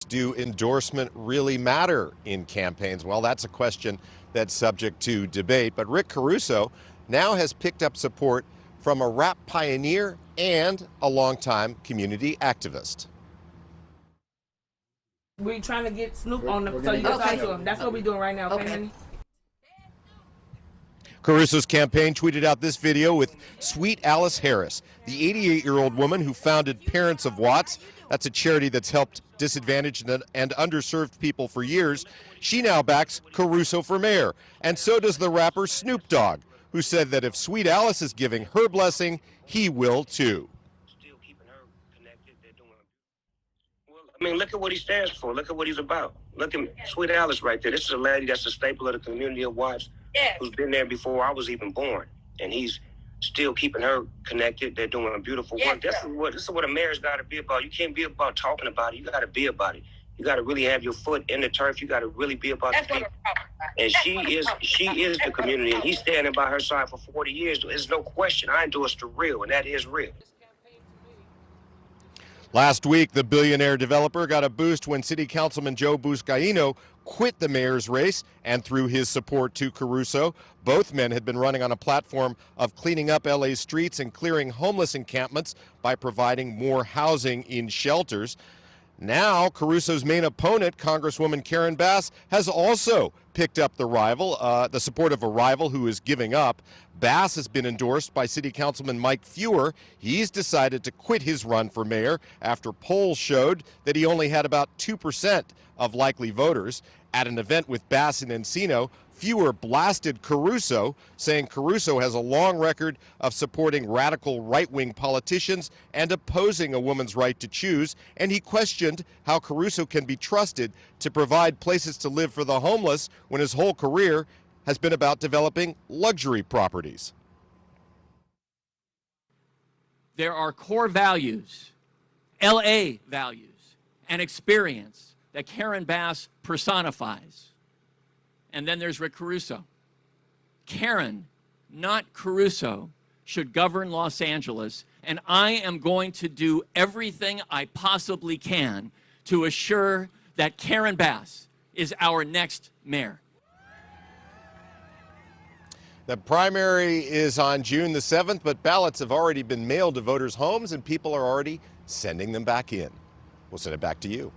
Do endorsement really matter in campaigns? Well, that's a question that's subject to debate. But Rick Caruso now has picked up support from a rap pioneer and a longtime community activist. We're trying to get Snoop on the so you can talk to him. That's what we're doing right now, okay, honey? Caruso's campaign tweeted out this video with Sweet Alice Harris, the 88-year-old woman who founded Parents of Watts. That's a charity that's helped disadvantaged and underserved people for years. She now backs Caruso for mayor, and so does the rapper Snoop Dogg, who said that if Sweet Alice is giving her blessing, he will too. I mean, look at what he stands for. Look at what he's about. Look at Sweet Alice right there. This is a lady that's a staple of the community of Watts, who's been there before I was even born. And he's still keeping her connected. They're doing beautiful work. This is what a mayor's got to be about. You can't be about talking about it. You got to be about it. You got to really have your foot in the turf. You got to really be about the people. And she is the community, and he's standing by her side for 40 years. There's no question. I endorse the real, and that is real. Last week, the billionaire developer got a boost when City Councilman Joe Buscaino quit the mayor's race, and through his support to Caruso. Both men had been running on a platform of cleaning up LA's streets and clearing homeless encampments by providing more housing in shelters. Now, Caruso's main opponent, Congresswoman Karen Bass, has also picked up the support of a rival who is giving up. Bass has been endorsed by City Councilman Mike Feuer. He's decided to quit his run for mayor after polls showed that he only had about 2% of likely voters. At an event with Bass in Encino, Feuer blasted Caruso, saying Caruso has a long record of supporting radical right-wing politicians and opposing a woman's right to choose, and he questioned how Caruso can be trusted to provide places to live for the homeless when his whole career has been about developing luxury properties. There are core values, LA values, and experience that Karen Bass personifies. And then there's Rick Caruso. Karen, not Caruso, should govern Los Angeles, and I am going to do everything I possibly can to assure that Karen Bass is our next mayor. The primary is on June the 7th, but ballots have already been mailed to voters' homes, and people are already sending them back in. We'll send it back to you.